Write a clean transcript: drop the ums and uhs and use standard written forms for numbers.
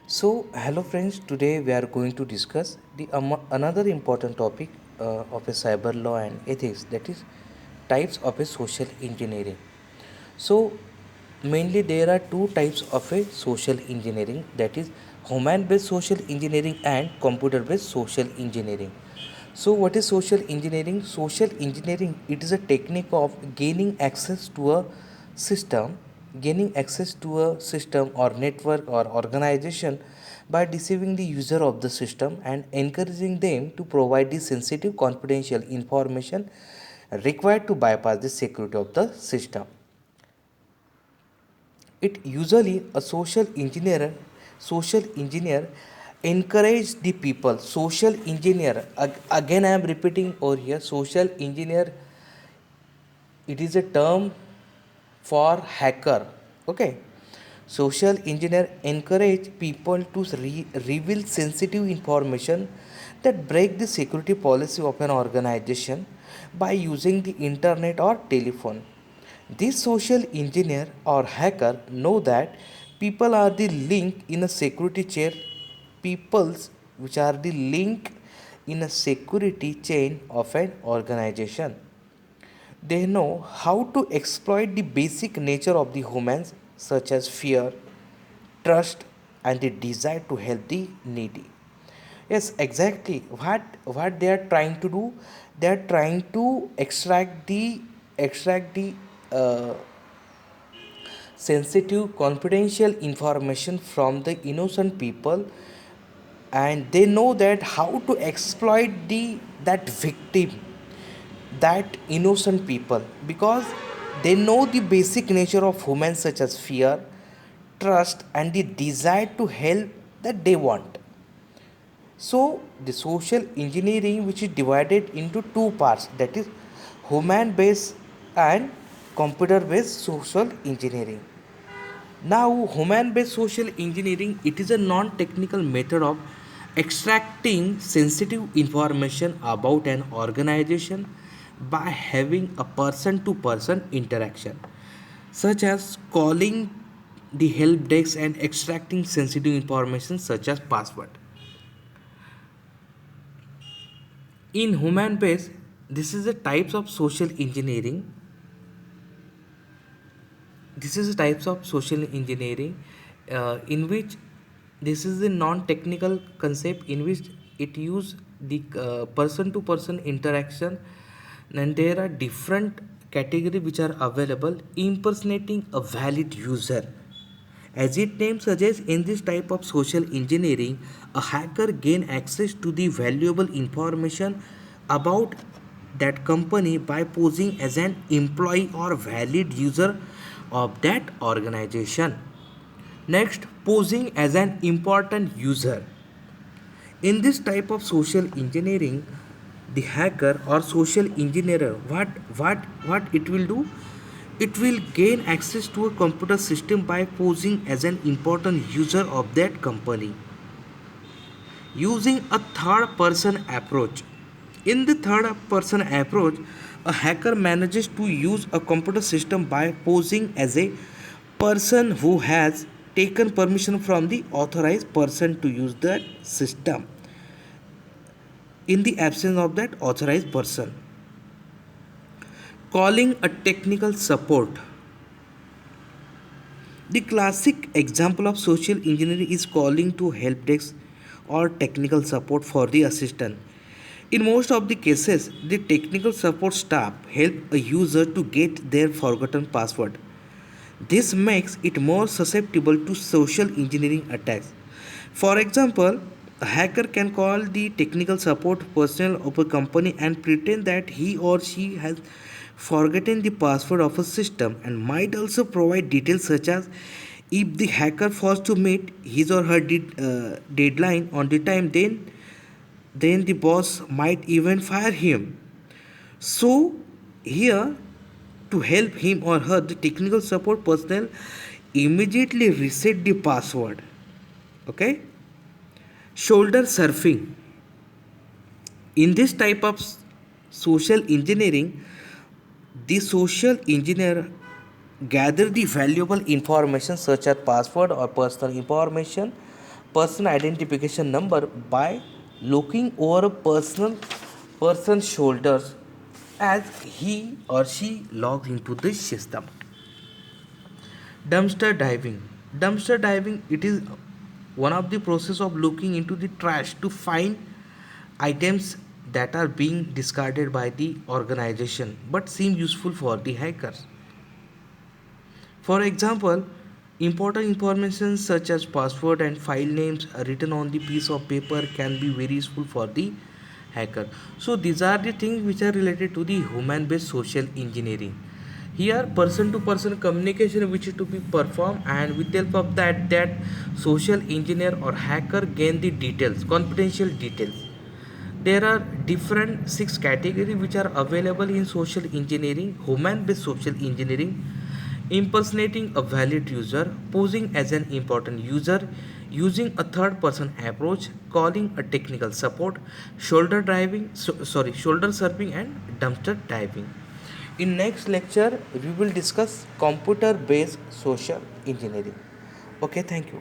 Hello friends. Today we are going to discuss the another important topic of a cyber law and ethics, that is types of a social engineering. So, mainly there are two types of a social engineering, that is human-based social engineering and computer-based social engineering. So, what is social engineering? Social engineering, it is a technique of system gaining access to a system or network or organization by deceiving the user of the system and encouraging them to provide the sensitive confidential information required to bypass the security of the system. It usually a social engineer encourage the people. Social engineer, again I am repeating over here, social engineer, it is a term for hacker. Okay, social engineer encourage people to reveal sensitive information that break the security policy of an organization by using the internet or telephone. This social engineer or hacker know that people are the link in a security chain, peoples which are the link in a security chain of an organization. They know how to exploit the basic nature of the humans, such as fear, trust, and the desire to help the needy. Yes, exactly. What they are trying to do? They are trying to extract the uh, sensitive, confidential information from the innocent people, and they know that how to exploit the that victim, that innocent people, because they know the basic nature of humans, such as fear, trust, and the desire to help that they want. So the social engineering, which is divided into two parts, that is human based and computer based social engineering. Now, human-based social engineering, it is a non-technical method of extracting sensitive information about an organization by having a person-to-person interaction, such as calling the help desk and extracting sensitive information such as password. In human-based, this is the types of social engineering. This is the types of social engineering in which this is a non-technical concept in which it use the person to person interaction, and there are different category which are available impersonating a valid user. As its name suggests, in this type of social engineering, a hacker gain access to the valuable information about that company by posing as an employee or valid user of that organization. Next, posing as an important user. In this type of social engineering, the hacker or social engineer, what it will do? It will gain access to a computer system by posing as an important user of that company using a third person approach. In the third person approach, a hacker manages to use a computer system by posing as a person who has taken permission from the authorized person to use that system in the absence of that authorized person. Calling a technical support. The classic example of social engineering is calling to help desk or technical support for the assistant. In most of the cases, the technical support staff help a user to get their forgotten password. This makes it more susceptible to social engineering attacks. For example, a hacker can call the technical support personnel of a company and pretend that he or she has forgotten the password of a system, and might also provide details such as if the hacker fails to meet his or her deadline on the time, then the boss might even fire him. So, here, to help him or her, the technical support personnel immediately reset the password. Okay? Shoulder surfing. In this type of social engineering, the social engineer gather the valuable information such as password or personal information person identification number by looking over a person's shoulders as he or she logs into the system. Dumpster diving. Dumpster diving, it is one of the process of looking into the trash to find items that are being discarded by the organization but seem useful for the hackers. For example, important information such as password and file names written on the piece of paper can be very useful for the hacker. So these are the things which are related to the human based social engineering. Here person to person communication which is to be performed, and with the help of that social engineer or hacker gain the details, confidential details. There are different six categories which are available in social engineering: human based social engineering, impersonating a valid user, posing as an important user, using a third person approach, calling a technical support, shoulder surfing, and dumpster diving. In next lecture we will discuss computer based social engineering. Okay, thank you.